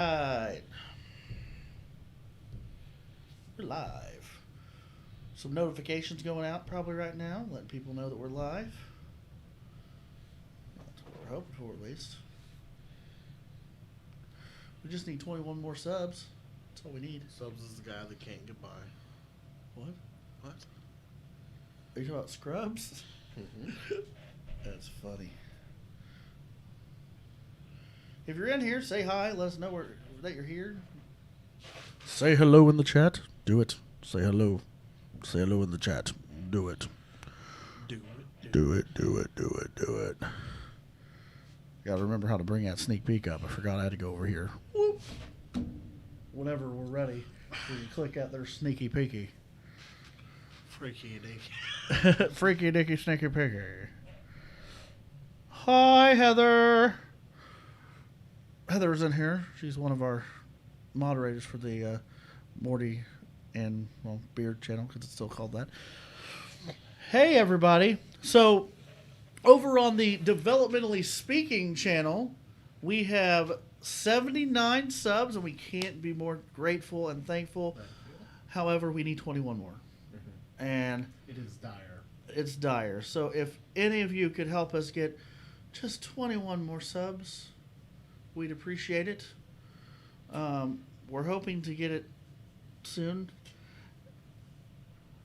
Alright, we're live. Some notifications going out probably right now, letting people know that we're live. That's what we're hoping for, at least. We just need 21 more subs. That's all we need. Subs is the guy that can't get by. What? What? Are you talking about Scrubs? Mm-hmm. That's funny. If you're in here, say hi. Let us know that you're here. Say hello in the chat. Do it. Say hello. Say hello in the chat. Do it. Do it. Do it. Do it. Do it. Do it. Got to remember how to bring that sneak peek up. I forgot I had to go over here. Whoop. Whenever we're ready, we can click out their sneaky peeky. Freaky dick. Freaky dicky sneaky peeky. Hi, Heather. Heather's in here. She's one of our moderators for the Morty and Beard channel, because it's still called that. Hey, everybody. So, over on the Developmentally Speaking channel, we have 79 subs, and we can't be more grateful and thankful. However, we need 21 more. Mm-hmm. And it is dire. It's dire. So, if any of you could help us get just 21 more subs, we'd appreciate it. We're hoping to get it soon.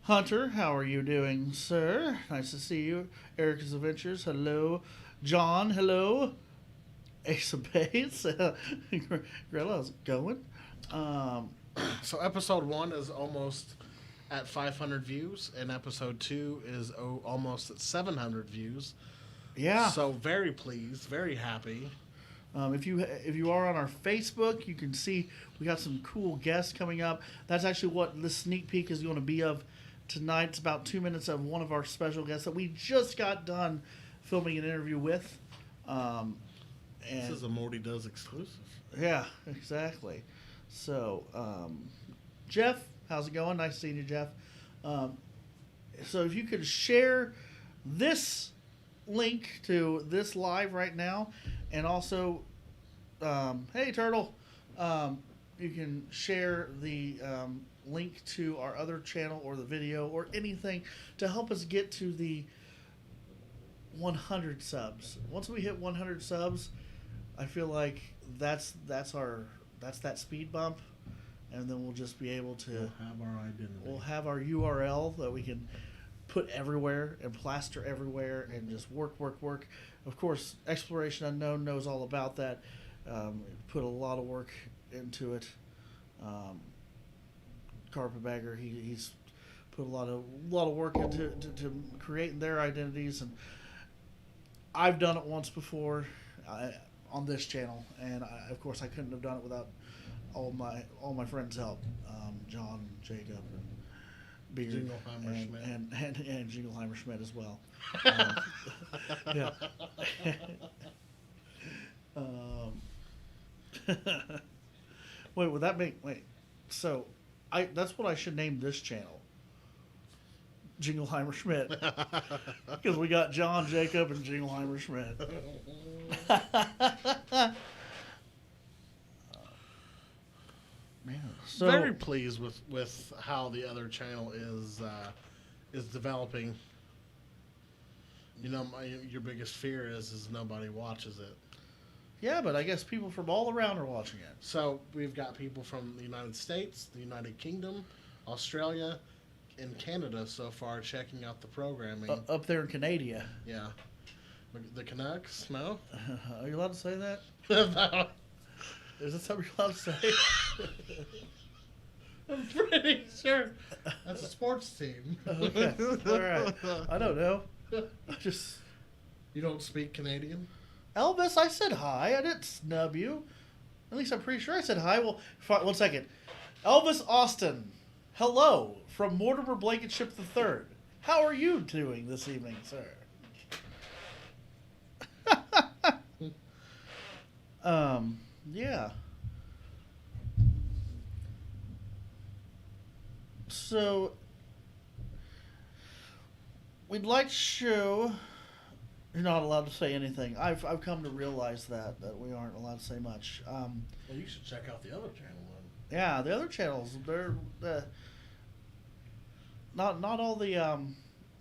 Hunter, how are you doing, sir? Nice to see you. Erica's Adventures, hello. John, hello. Ace of Base. Grella, how's it going? So episode 1 is almost at 500 views, and episode 2 is almost at 700 views. Yeah. So very pleased, very happy. If you are on our Facebook, you can see we got some cool guests coming up. That's actually what the sneak peek is going to be of tonight. It's about 2 minutes of one of our special guests that we just got done filming an interview with. And this is a Morty Does exclusive. Yeah, exactly. So, Jeff, how's it going? Nice seeing you, Jeff. So if you could share this link to this live right now, and also, hey Turtle, you can share the link to our other channel or the video or anything to help us get to the 100 subs. Once we hit 100 subs, I feel like that's that speed bump, and then we'll just be able to have our identity. We'll have our URL that we can put everywhere and plaster everywhere and just work. Of course, Exploration Unknown knows all about that. Put a lot of work into it. Carpetbagger, he's put a lot of work into to creating their identities, and I've done it once before on this channel, and of course I couldn't have done it without all my friends' help, John, Jacob, and Beard, and Jingleheimer Schmidt as well. Yeah. Would that make so that's what I should name this channel, Jingleheimer Schmidt, because we got John, Jacob, and Jingleheimer Schmidt. Man, so very pleased with how the other channel is developing. You know, your biggest fear is nobody watches it. Yeah, but I guess people from all around are watching it. So we've got people from the United States, the United Kingdom, Australia, and Canada so far checking out the programming. Up there in Canada. Yeah. The Canucks? No? Are you allowed to say that? No. Is that something you're allowed to say? I'm pretty sure. That's a sports team. Okay. All right. I don't know. I just... You don't speak Canadian? Elvis, I said hi. I didn't snub you. At least I'm pretty sure I said hi. Well, 1 second. Elvis Austin, hello from Mortimer Blankenship III. How are you doing this evening, sir? Yeah. So, we'd like to show You're not allowed to say anything. I've come to realize that we aren't allowed to say much. Well, you should check out the other channel then. Yeah, the other channels, they're not all the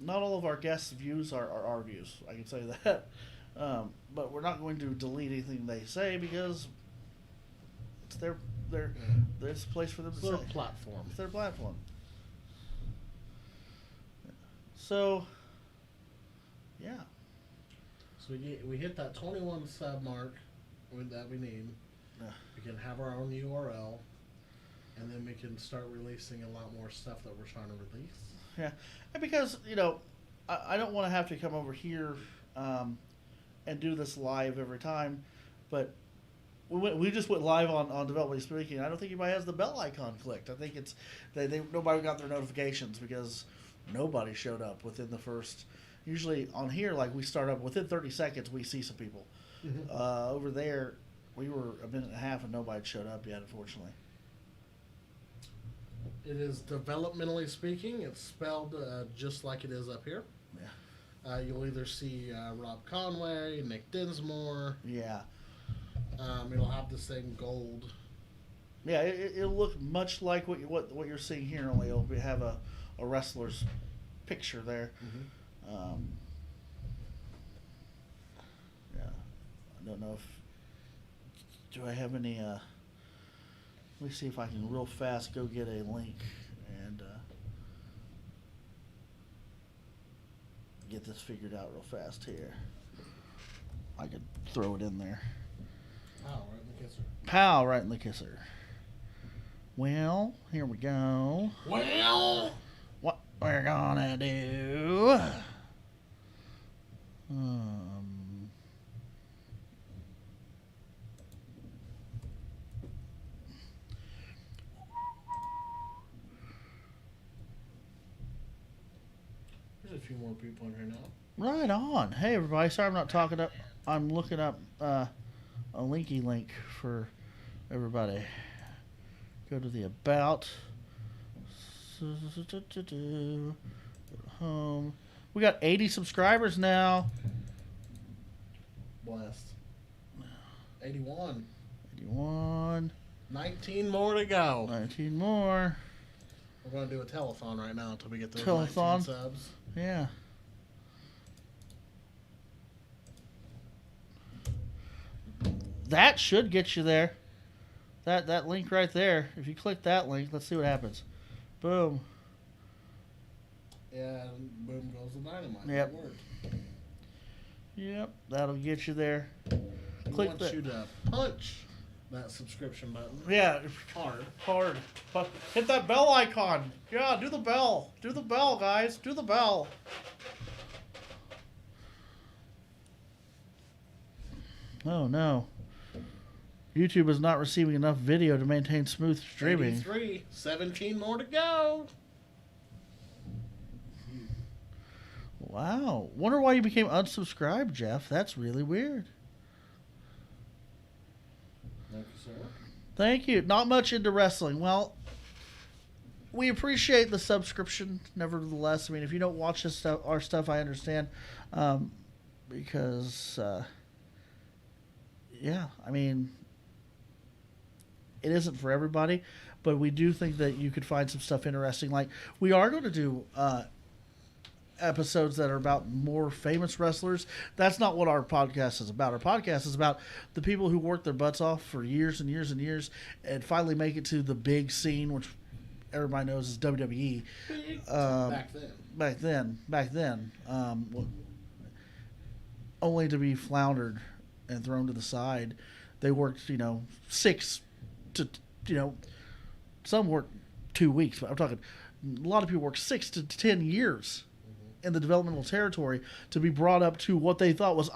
not all of our guests' views are our views. I can say that. But we're not going to delete anything they say because it's there's a place for them It's to their say. platform. It's their platform. So, yeah. So we hit that 21 sub mark that we need. Yeah. We can have our own URL, and then we can start releasing a lot more stuff that we're trying to release. Yeah, and because I don't want to have to come over here and do this live every time, but we just went live on Development Speaking. I don't think anybody has the bell icon clicked. I think it's nobody got their notifications because nobody showed up within the first. Usually on here, like we start up within 30 seconds, we see some people. Mm-hmm. Over there, we were a minute and a half and nobody showed up yet, unfortunately. It is Developmentally Speaking. It's spelled just like it is up here. Yeah. You'll either see Rob Conway, Nick Dinsmore. Yeah. It'll have the same gold. Yeah, it'll look much like what you're seeing here, only it'll have a wrestler's picture there. Mm-hmm. Yeah, I don't know if do I have any. Let me see if I can real fast go get a link and get this figured out real fast here. I could throw it in there. Oh, right in the kisser. Pow, right in the kisser. Well, here we go. Well, What we're gonna do. there's a few more people in here now. Right on. Hey, everybody. Sorry I'm not talking up. I'm looking up a linky link for everybody. Go to the About. Home. We got 80 subscribers now. Blessed. 81. 81. 19 more to go. 19 more. We're going to do a telethon right now until we get those Telethon. 19 subs. Yeah. That should get you there. That link right there. If you click that link, let's see what happens. Boom. Yeah, and boom goes the dynamite. Yep. That worked. Yep, that'll get you there. We Click want that. you to punch that subscription button Yeah, hard. hard. But hit that bell icon. Yeah, do the bell. Do the bell, guys. Do the bell. Oh no. YouTube is not receiving enough video to maintain smooth streaming. 83. 17 more to go. Wow. Wonder why you became unsubscribed, Jeff. That's really weird. Thank you, sir. Thank you. Not much into wrestling. Well, we appreciate the subscription, nevertheless. I mean, if you don't watch this stuff, our stuff, I understand. Because, yeah, I mean, it isn't for everybody, but we do think that you could find some stuff interesting. Like, we are going to do episodes that are about more famous wrestlers. That's not what our podcast is about. Our podcast is about the people who worked their butts off for years and years and years and finally make it to the big scene, which everybody knows is WWE. Back then. Only to be floundered and thrown to the side. They worked, 6 to, some worked 2 weeks, but I'm talking, a lot of people work 6 to 10 years in the developmental territory to be brought up to what they thought was,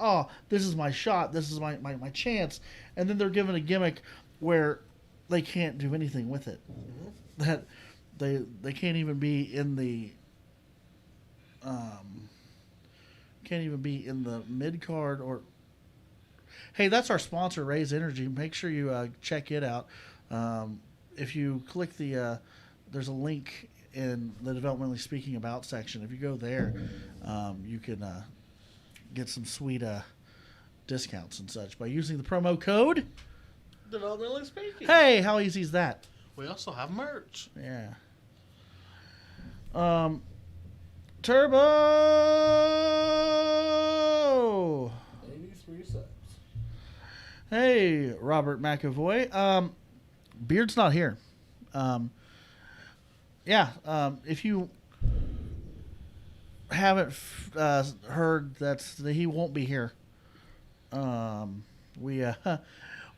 this is my shot, this is my chance, and then they're given a gimmick where they can't do anything with it. Mm-hmm. That they can't even be in the mid card or. Hey, that's our sponsor, Raise Energy. Make sure you check it out. If you click there's a link in the Developmentally Speaking About section. If you go there, you can get some sweet discounts and such by using the promo code. Developmentally speaking. Hey, how easy is that? We also have merch. Yeah. Turbo. 83 subs. Hey, Robert McAvoy. Beard's not here. If you haven't heard, that he won't be here.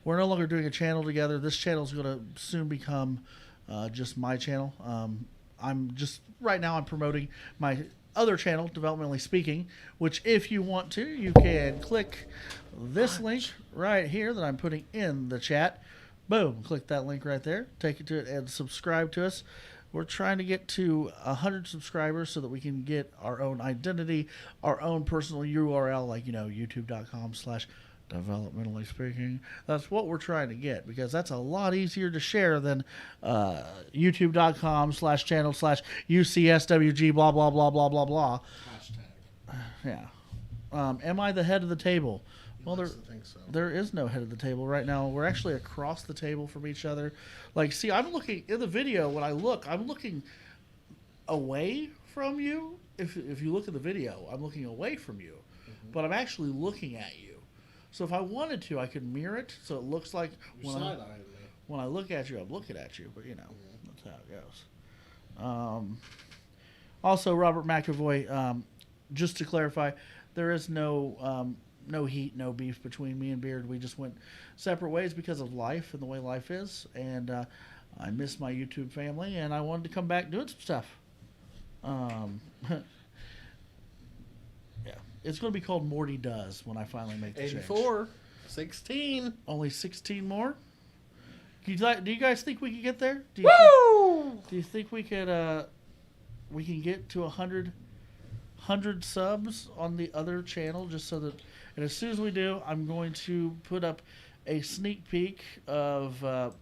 We're no longer doing a channel together. This channel is going to soon become just my channel. I'm promoting my other channel, Developmentally Speaking, which if you want to, you can click this link right here that I'm putting in the chat. Boom, click that link right there, take it to it, and subscribe to us. We're trying to get to 100 subscribers so that we can get our own identity, our own personal URL, like, youtube.com/developmentally speaking. That's what we're trying to get, because that's a lot easier to share than youtube.com/channel/UCSWG blah, blah, blah, blah, blah, blah. Hashtag. Yeah. Am I the head of the table? Well, I think so. there is no head of the table right now. We're actually across the table from each other. Like, see, I'm looking in the video. When I look, I'm looking away from you. If you look at the video, I'm looking away from you, but I'm actually looking at you. So if I wanted to, I could mirror it so it looks like You're side-eyeing me. when I look at you, I'm looking at you. But that's how it goes. Also, Robert McAvoy. Just to clarify, there is no heat, no beef between me and Beard. We just went separate ways because of life and the way life is. And I miss my YouTube family, and I wanted to come back doing some stuff. Yeah, it's going to be called Morty Does when I finally make the change. 84. 16. Only 16 more? Do you guys think we could get there? Do you think we could? We can get to 100 subs on the other channel, just so that. And as soon as we do, I'm going to put up a sneak peek of One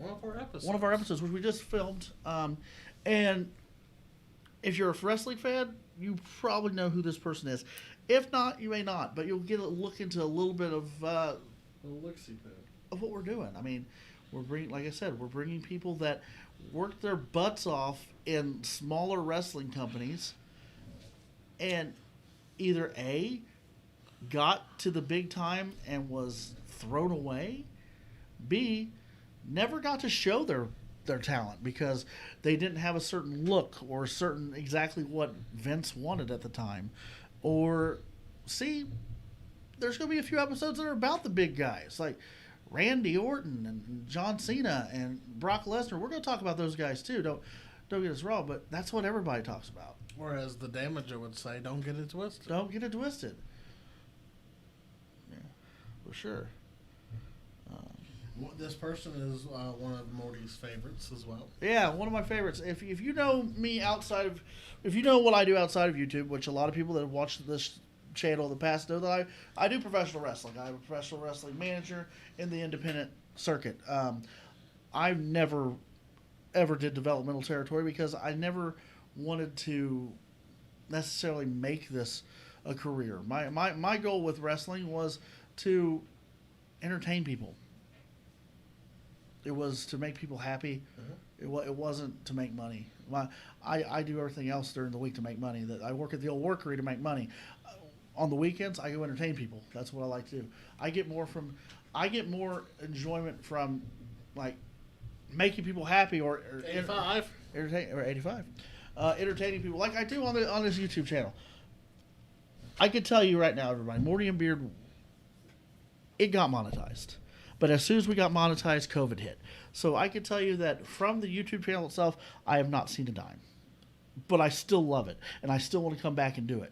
of our episodes, which we just filmed. And if you're a wrestling fan, you probably know who this person is. If not, you may not, but you'll get a look into a little bit of what we're doing. I mean, we're bringing people that work their butts off in smaller wrestling companies, and either A, got to the big time and was thrown away, B, never got to show their talent because they didn't have a certain look or certain exactly what Vince wanted at the time, or C, there's going to be a few episodes that are about the big guys like Randy Orton and John Cena and Brock Lesnar. We're going to talk about those guys too. Don't get us wrong, but that's what everybody talks about. Or as the Damager would say, don't get it twisted. Don't get it twisted. Yeah, for sure. This person is one of Morty's favorites as well. Yeah, one of my favorites. If you know me if you know what I do outside of YouTube, which a lot of people that have watched this channel in the past know that I do professional wrestling. I'm a professional wrestling manager in the independent circuit. I've never ever did developmental territory because I never wanted to necessarily make this a career. My goal with wrestling was to entertain people. It was to make people happy. Mm-hmm. It wasn't to make money. I do everything else during the week to make money. That I work at the old workery to make money. On the weekends, I go entertain people. That's what I like to do. I get more enjoyment from like making people happy or 85. Entertaining people like I do on this YouTube channel. I can tell you right now, everybody, Morty and Beard, it got monetized. But as soon as we got monetized, COVID hit. So I can tell you that from the YouTube channel itself, I have not seen a dime. But I still love it. And I still want to come back and do it.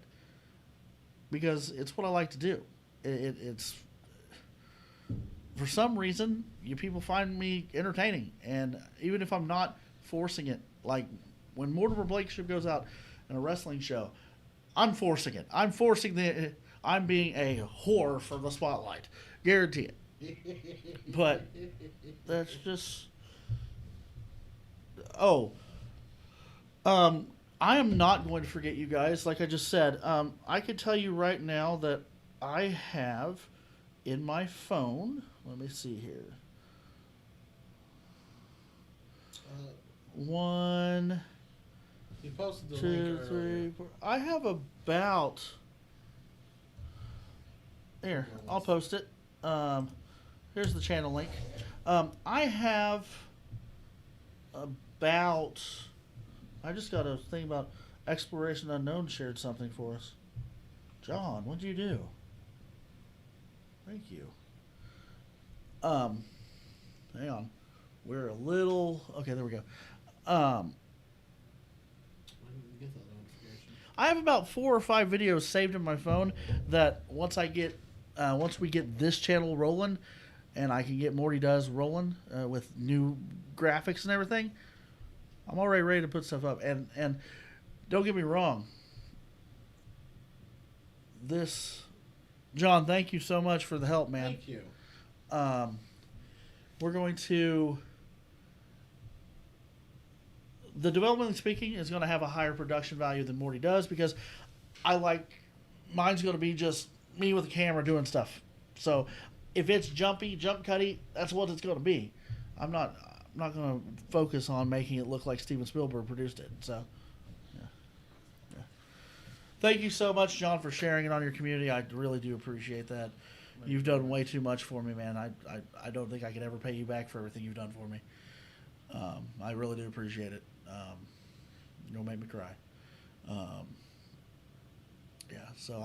Because it's what I like to do. It's for some reason, you people find me entertaining. And even if I'm not forcing it, like when Mortimer Blankenship goes out in a wrestling show, I'm forcing it. I'm being a whore for the spotlight. Guarantee it. But that's just I am not going to forget you guys. Like I just said, I could tell you right now that I have in my phone. Let me see here. One, You posted the two, link three, earlier. four. I have about. Here, I'll post it. Here's the channel link. I have about. I just got a thing about Exploration Unknown shared something for us. John, what'd you do? Thank you. Hang on. We're a little. Okay, there we go. Why didn't you get that notification? I have about 4 or 5 videos saved in my phone that once we get this channel rolling, and I can get Morty Does rolling with new graphics and everything, I'm already ready to put stuff up. And don't get me wrong. John, thank you so much for the help, man. Thank you. We're going to. The development speaking is going to have a higher production value than Morty Does because mine's going to be just me with a camera doing stuff. So if it's jump cutty, that's what it's going to be. I'm not going to focus on making it look like Steven Spielberg produced it. So, yeah. Thank you so much, John, for sharing it on your community. I really do appreciate that. You've done way too much for me, man. I don't think I could ever pay you back for everything you've done for me. I really do appreciate it. You'll make me cry. Yeah, so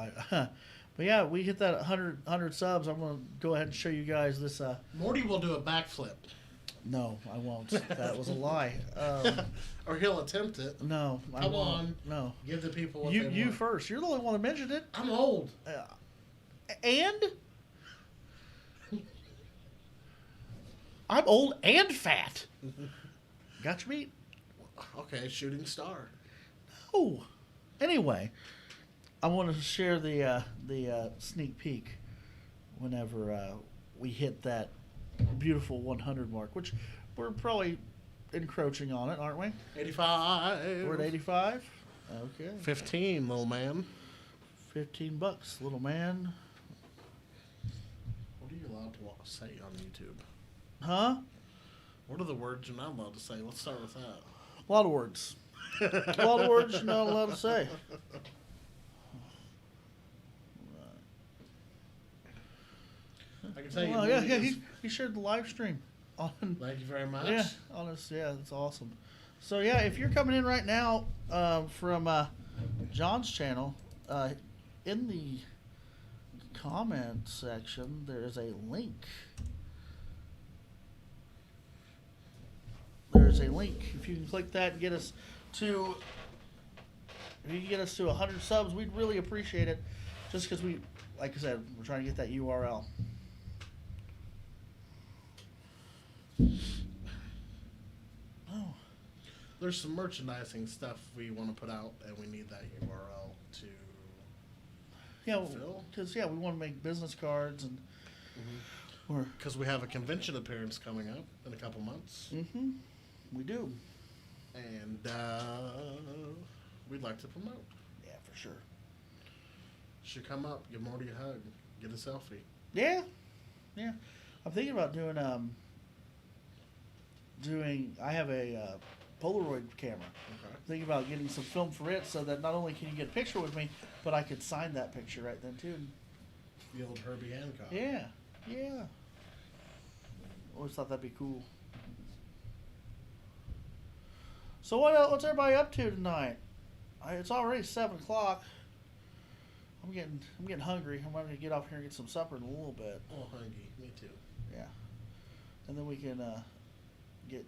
but yeah, we hit that 100 subs. I'm going to go ahead and show you guys this. Morty will do a backflip. No, I won't. That was a lie. Or he'll attempt it. No, I Come won't. on. No. Give the people what You they want. you first. You're the only one that mentioned it. I'm old. And I'm old and fat. Got your meat? Okay, shooting star. Oh. Anyway, I want to share the sneak peek whenever we hit that beautiful 100 mark, which we're probably encroaching on it, aren't we? 85. We're at 85. Okay. 15, little man. $15, little man. What are you allowed to say on YouTube? Huh? What are the words you're not allowed to say? Let's start with that. A lot of words. A lot of words you're not allowed to say. I can tell you. Well, yeah, he shared the live stream on. Thank you very much. Yeah, honest, yeah, that's awesome. So yeah, if you're coming in right now from John's channel, in the comment section there is a link. There's a link. If you can click that and get us to, if you can get us to 100 subs, we'd really appreciate it. Just because we, like I said, we're trying to get that URL. Oh. There's some merchandising stuff we want to put out, and we need that URL to. Yeah, Phil? because we want to make business cards and we're. Because we have a convention appearance coming up in a couple months, We do. and we'd like to promote. Yeah, for sure. Should come up, give Morty a hug, get a selfie. Yeah, yeah. I'm thinking about doing I have a Polaroid camera. Okay. Thinking about getting some film for it, so that not only can you get a picture with me, but I could sign that picture right then too. The old Herbie Hancock. Yeah, yeah. Always thought that'd be cool. So what's everybody up to tonight? It's already 7:00. I'm getting hungry. I'm going to get off here and get some supper in a little bit. Oh, hungry. Me too. Yeah, and then we can get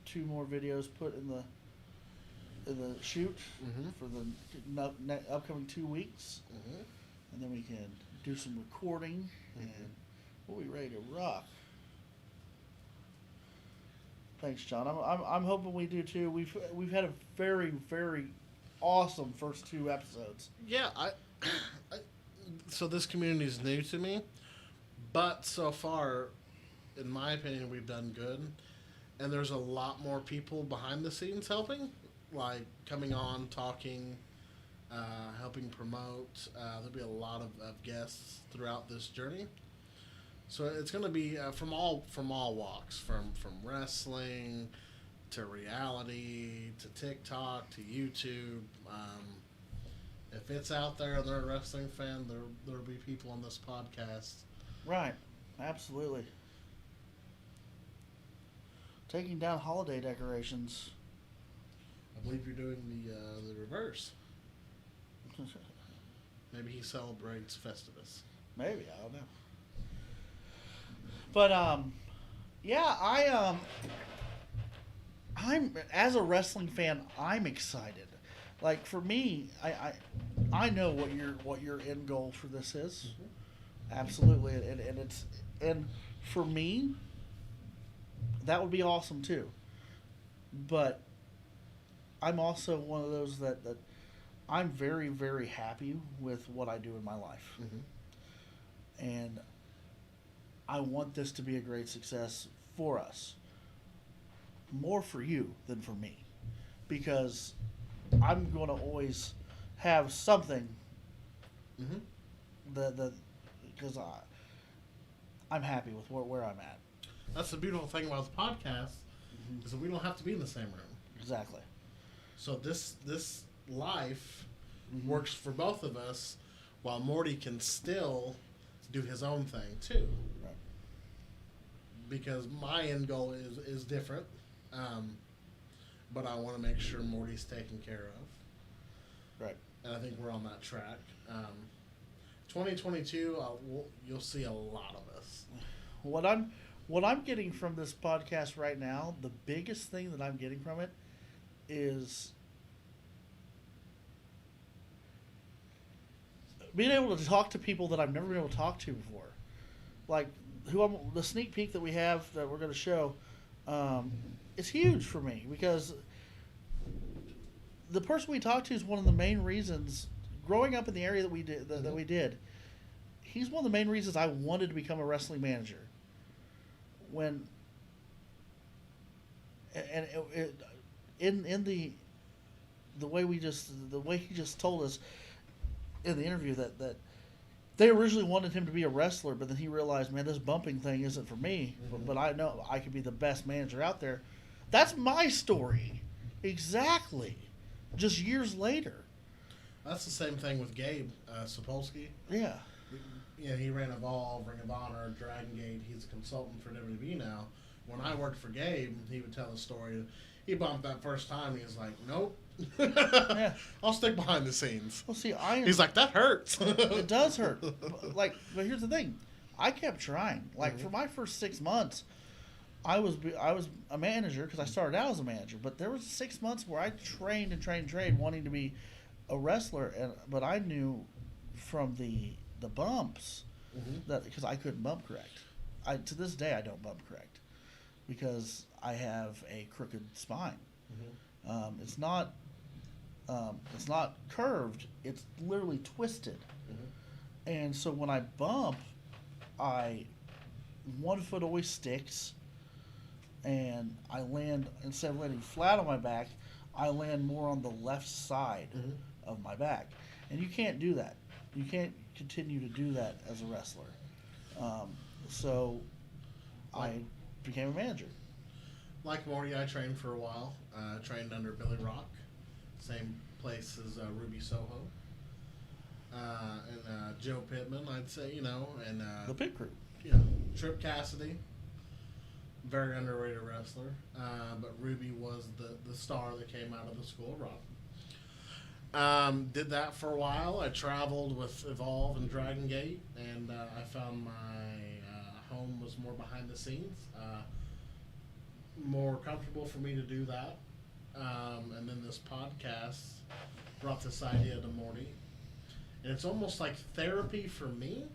2 more videos put in the shoot for the upcoming 2 weeks, and then we can do some recording, and we'll be ready to rock. Thanks, John. I'm hoping we do too. We've had a very, very awesome first 2 episodes. Yeah, so this community is new to me, but so far, in my opinion, we've done good, and there's a lot more people behind the scenes helping, like coming on, talking, helping promote. There'll be a lot of guests throughout this journey. So it's going to be from all walks, from wrestling to reality to TikTok to YouTube. If it's out there and they're a wrestling fan, there'll be people on this podcast. Right. Absolutely. Taking down holiday decorations. I believe you're doing the reverse. Maybe he celebrates Festivus. Maybe, I don't know. But yeah, I'm as a wrestling fan, I'm excited. Like for me, I know what your end goal for this is. Absolutely, and for me, that would be awesome too. But I'm also one of those that I'm very, very happy with what I do in my life. And I want this to be a great success for us. More for you than for me. Because I'm going to always have something that because I'm happy with where I'm at. That's the beautiful thing about the podcast is that we don't have to be in the same room. Exactly. So this life works for both of us, while Morty can still do his own thing too. Right. Because my end goal is different, but I want to make sure Morty's taken care of. Right. And I think we're on that track. 2022, you'll see a lot of us. What I'm getting from this podcast right now, the biggest thing that I'm getting from it is being able to talk to people that I've never been able to talk to before. Like the sneak peek that we have that we're going to show is huge for me because the person we talked to is one of the main reasons growing up in the area that we did that we did. He's one of the main reasons I wanted to become a wrestling manager. When and in the way he just told us in the interview that they originally wanted him to be a wrestler, but then he realized, man, this bumping thing isn't for me. But I know I could be the best manager out there. That's my story, exactly. Just years later. That's the same thing with Gabe Sapolsky. Yeah. Yeah, he ran Evolve, Ring of Honor, Dragon Gate. He's a consultant for WWE now. When I worked for Gabe, he would tell the story. He bumped that first time. He was like, nope. Yeah. I'll stick behind the scenes. Well, see, He's like, that hurts. It does hurt. But here's the thing. I kept trying. Like, for my first 6 months, I was a manager because I started out as a manager. But there was 6 months where I trained wanting to be a wrestler. But I knew from the bumps that because I couldn't bump correct. To this day, I don't bump correct because I have a crooked spine. It's not curved. It's literally twisted. And so when I bump, one foot always sticks, and I land, instead of landing flat on my back, I land more on the left side of my back. And you can't do that. You can't continue to do that as a wrestler. So I became a manager. Like Morty, I trained for a while. Trained under Billy Rock, same place as Ruby Soho, and Joe Pittman. I'd say, and The Pit Crew. Trip Cassidy, very underrated wrestler. But Ruby was the star that came out of the School of Rock. Did that for a while. I traveled with Evolve and Dragon Gate, and I found my home was more behind the scenes. More comfortable for me to do that. And then this podcast brought this idea to Morty. And it's almost like therapy for me.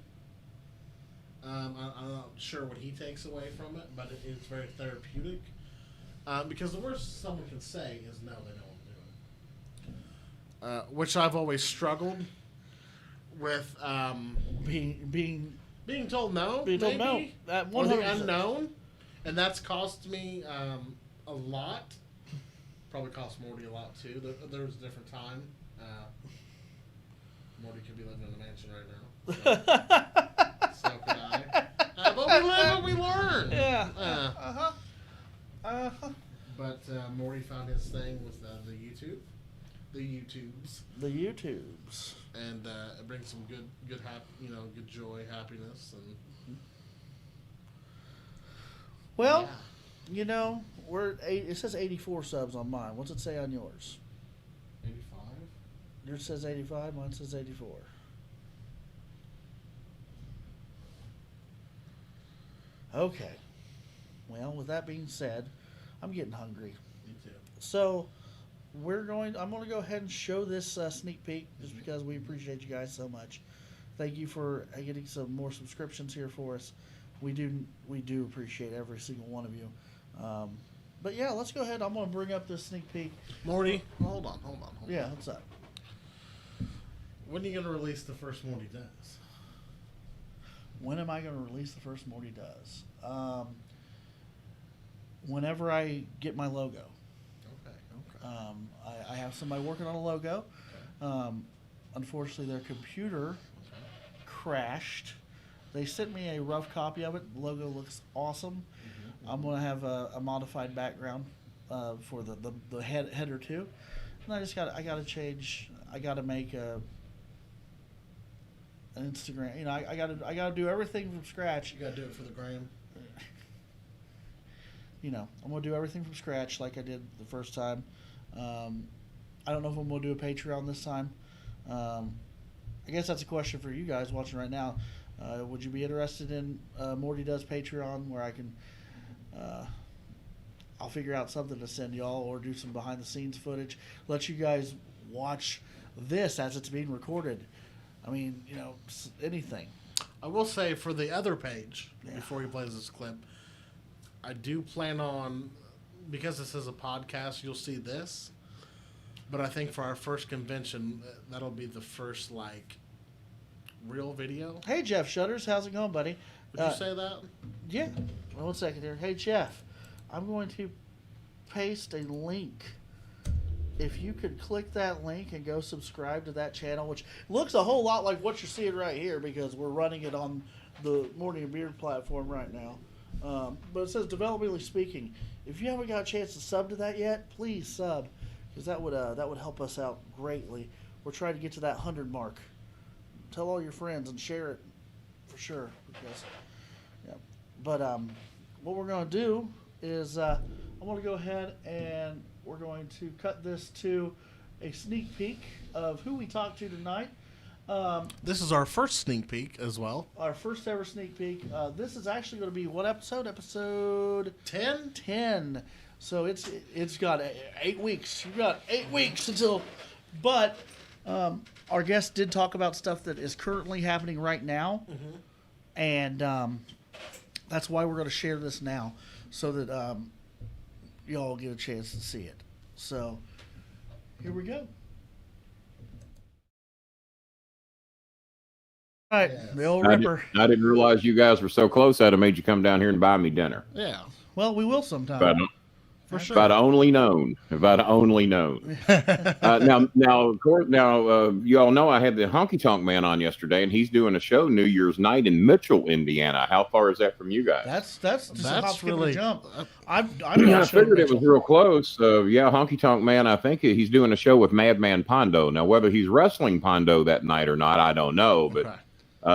I'm not sure what he takes away from it, but it's very therapeutic. Because the worst someone can say is no, they don't want to do it. Which I've always struggled with. Being told no. Being told no. Or the unknown. And that's cost me a lot probably cost Morty a lot too. There was a different time. Morty could be living in a mansion right now. So could I. But we live and we learn. Yeah. But Morty found his thing with the YouTubes, The YouTubes. and it brings some good good joy, happiness, and Well, yeah. you know, it says 84 subs on mine. What's it say on yours? 85. Yours says 85, mine says 84. Okay. Well, with that being said, I'm getting hungry. Me too. So, I'm going to go ahead and show this sneak peek just because we appreciate you guys so much. Thank you for getting some more subscriptions here for us. We do appreciate every single one of you. But yeah, let's go ahead. I'm going to bring up this sneak peek. Morty, hold on. Yeah, what's up? When are you going to release the first Morty Does? When am I going to release the first Morty Does? Whenever I get my logo. Okay. I have somebody working on a logo. Okay. Unfortunately, their computer crashed. They sent me a rough copy of it. The logo looks awesome. Mm-hmm. I'm going to have a modified background for the header too. And I got to change. I got to make an Instagram. You know, I got to do everything from scratch. You got to do it for the gram. You know, I'm going to do everything from scratch like I did the first time. I don't know if I'm going to do a Patreon this time. I guess that's a question for you guys watching right now. Would you be interested in Morty Does Patreon, where I can I'll figure out something to send y'all, or do some behind the scenes footage, let you guys watch this as it's being recorded. I mean, you know, anything. I will say for the other page, Yeah. before he plays this clip, I do plan on, because this is a podcast, you'll see this. But I think for our first convention, that'll be the first, real video. Hey, Jeff Shutters, how's it going, buddy? Would you say that? Yeah. Well, 1 second here. Hey, Jeff, I'm going to paste a link. If you could click that link and go subscribe to that channel, which looks a whole lot like what you're seeing right here, because we're running it on the Morty and Beard platform right now. But it says developmentally speaking. If you haven't got a chance to sub to that yet, please sub, because that would help us out greatly. We're trying to get to that 100 mark. Tell all your friends and share it for sure. Because, yeah. But what we're going to do is I'm going to go ahead and we're going to cut this to a sneak peek of who we talked to tonight. This is our first sneak peek as well. Our first ever sneak peek. This is actually going to be what episode? Episode 10? 10. So it's got 8 weeks. You've got 8 weeks until. But our guest did talk about stuff that is currently happening right now, and that's why we're going to share this now, so that y'all get a chance to see it. So here we go. All right, Yes. the old Ripper. I didn't realize you guys were so close. I'd have made you come down here and buy me dinner. Yeah, Well, we will sometime. for If sure. I'd only known. If I'd only known. Now, of course, you all know I had the Honky Tonk Man on yesterday, and he's doing a show New Year's night in Mitchell, Indiana. How far is that from you guys? That's just a hop, That's skip, and a really jump. I'm I not sure figured it was Mitchell. real close. Yeah, Honky Tonk Man, I think he's doing a show with Madman Pondo. Now, whether he's wrestling Pondo that night or not, I don't know. But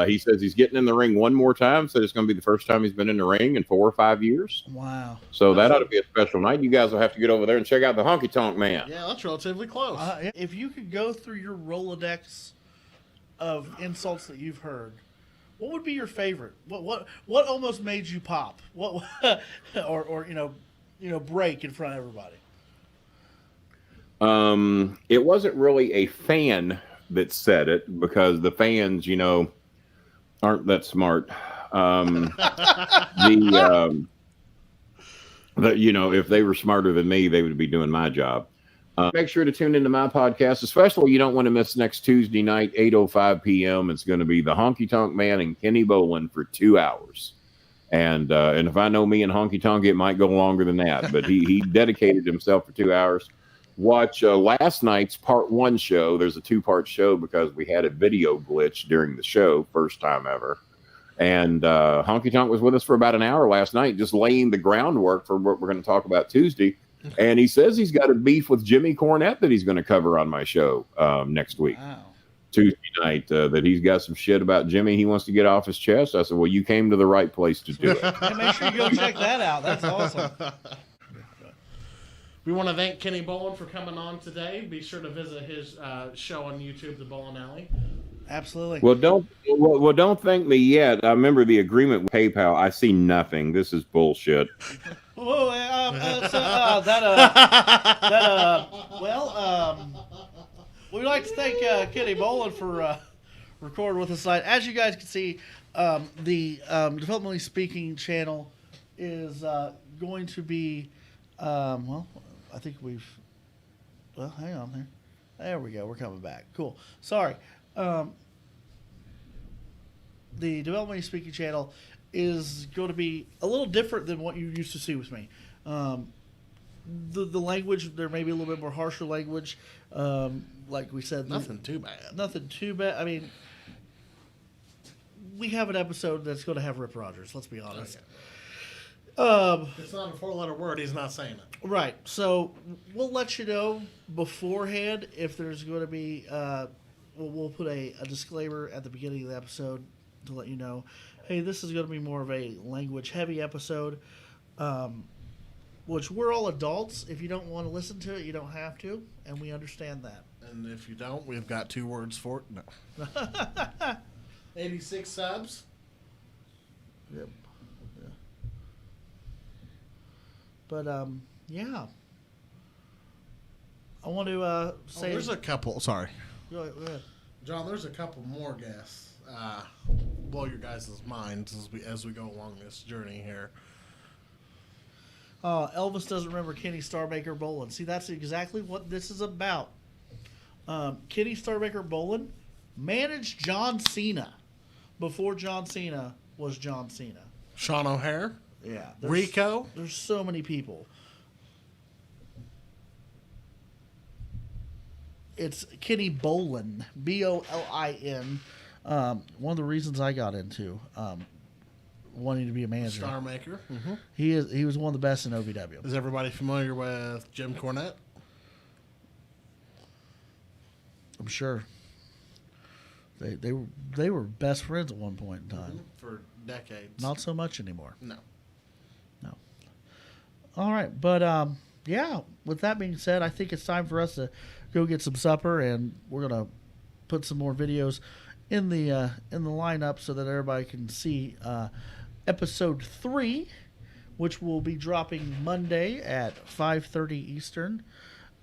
he says he's getting in the ring one more time. Said it's going to be the first time he's been in the ring in 4 or 5 years. Wow. So that ought to be a special night. You guys will have to get over there and check out the Honky Tonk Man. Yeah, that's relatively close. If you could go through your Rolodex of insults that you've heard, what would be your favorite? What almost made you pop? What or break in front of everybody? It wasn't really a fan that said it, because the fans, aren't that smart. If they were smarter than me, they would be doing my job. Make sure to tune into my podcast, especially you don't want to miss next Tuesday night, 8:05 p.m. It's going to be the Honky Tonk Man and Kenny Bolin for 2 hours. And if I know me and Honky Tonk, it might go longer than that. But he dedicated himself for 2 hours. watch last night's part 1 show. There's a 2-part show because we had a video glitch during the show, first time ever. And Honky Tonk was with us for about an hour last night, just laying the groundwork for what we're going to talk about Tuesday. And he says he's got a beef with Jimmy Cornette that he's going to cover on my show next week. Wow. Tuesday night, that he's got some shit about Jimmy he wants to get off his chest. I said, well, you came to the right place to do it. Yeah, make sure you go check that out. That's awesome. We want to thank Kenny Bolin for coming on today. Be sure to visit his show on YouTube, The Bowling Alley. Absolutely. Well, don't thank me yet. I remember the agreement with PayPal. I see nothing. This is bullshit. Whoa, we'd like to thank Kenny Bolin for recording with us tonight. As you guys can see, the Developmentally Speaking channel is going to be, well, I think we've, well, hang on there. There we go. We're coming back. Cool. Sorry. The Developmentally Speaking channel is going to be a little different than what you used to see with me. The language, there may be a little bit more harsher language. Like we said, Nothing too bad. Nothing too bad. I mean, we have an episode that's going to have Rip Rogers. Let's be honest. Okay. It's not a 4-letter word. He's not saying it. Right. So we'll let you know beforehand if there's going to be. We'll put a disclaimer at the beginning of the episode to let you know, hey, this is going to be more of a language-heavy episode. Which we're all adults. If you don't want to listen to it, you don't have to, and we understand that. And if you don't, we've got 2 words for it. No. 86 subs. Yep. Yeah. But yeah. I want to say. There's a couple. Sorry, Go ahead. John. There's a couple more guests. Blow your guys' minds as we go along this journey here. Elvis doesn't remember Kenny Starmaker Bolin. See, that's exactly what this is about. Kenny Starmaker Bolin managed John Cena before John Cena was John Cena. Sean O'Hare. Yeah. Rico. There's so many people. It's Kenny Bolin, Bolin. One of the reasons I got into wanting to be a manager. Star Maker. Mm-hmm. He was one of the best in OVW. Is everybody familiar with Jim Cornette? I'm sure. They were best friends at one point in time. For decades. Not so much anymore. No. All right, but yeah. With that being said, I think it's time for us to go get some supper, and we're gonna put some more videos in the lineup so that everybody can see episode 3, which will be dropping Monday at 5:30 Eastern.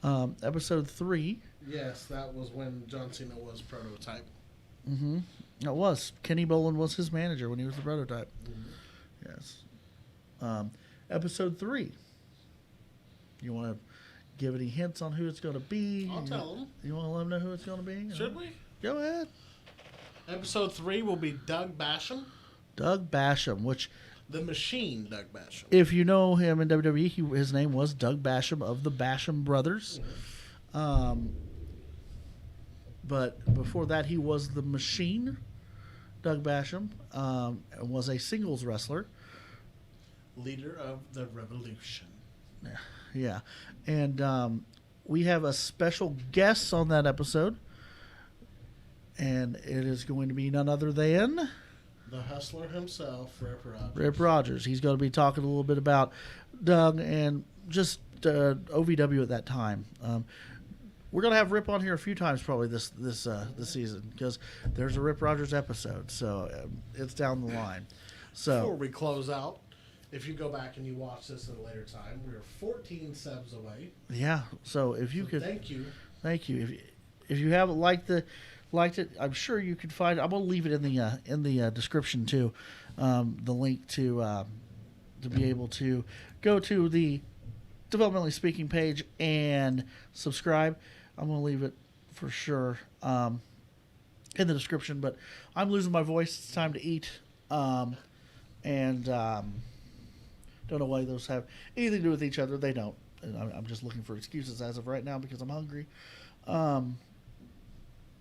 Episode 3. Yes, that was when John Cena was Prototype. Mm-hmm. It was. Kenny Bolin was his manager when he was the Prototype. Mm-hmm. Yes. Episode 3. You want to give any hints on who it's going to be? I'll tell them. You want to let them know who it's going to be? Should we? Go ahead. Episode 3 will be Doug Basham. Doug Basham, which... The Machine Doug Basham. If you know him in WWE, his name was Doug Basham of the Basham Brothers. But before that, he was the Machine, Doug Basham, and was a singles wrestler. Leader of the Revolution. Yeah. And we have a special guest on that episode. And it is going to be none other than... The Hustler himself, Rip Rogers. Rip Rogers. He's going to be talking a little bit about Doug and just OVW at that time. We're going to have Rip on here a few times probably this season because there's a Rip Rogers episode, so it's down the line. So before we close out, if you go back and you watch this at a later time, we're 14 subs away. Yeah. So if you could, thank you. If you haven't liked it, I'm sure you could find. I'm going to leave it in the description too, the link to be able to go to the Developmentally Speaking page and subscribe. I'm going to leave it for sure in the description. But I'm losing my voice. It's time to eat, and don't know why those have anything to do with each other. They don't. and I'm just looking for excuses as of right now because I'm hungry.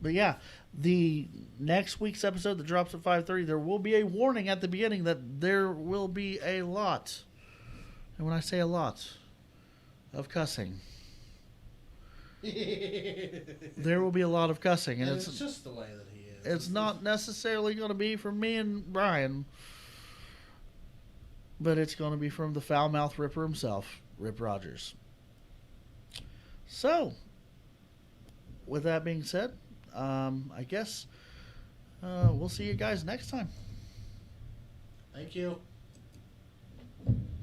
But yeah, the next week's episode that drops at 5:30, there will be a warning at the beginning that there will be a lot, and when I say a lot, of cussing. There will be a lot of cussing, and it's just the way that he is. it's not necessarily going to be from me and Brian, but it's going to be from the foul mouth Ripper himself, Rip Rogers. So, with that being said, I guess we'll see you guys next time. Thank you.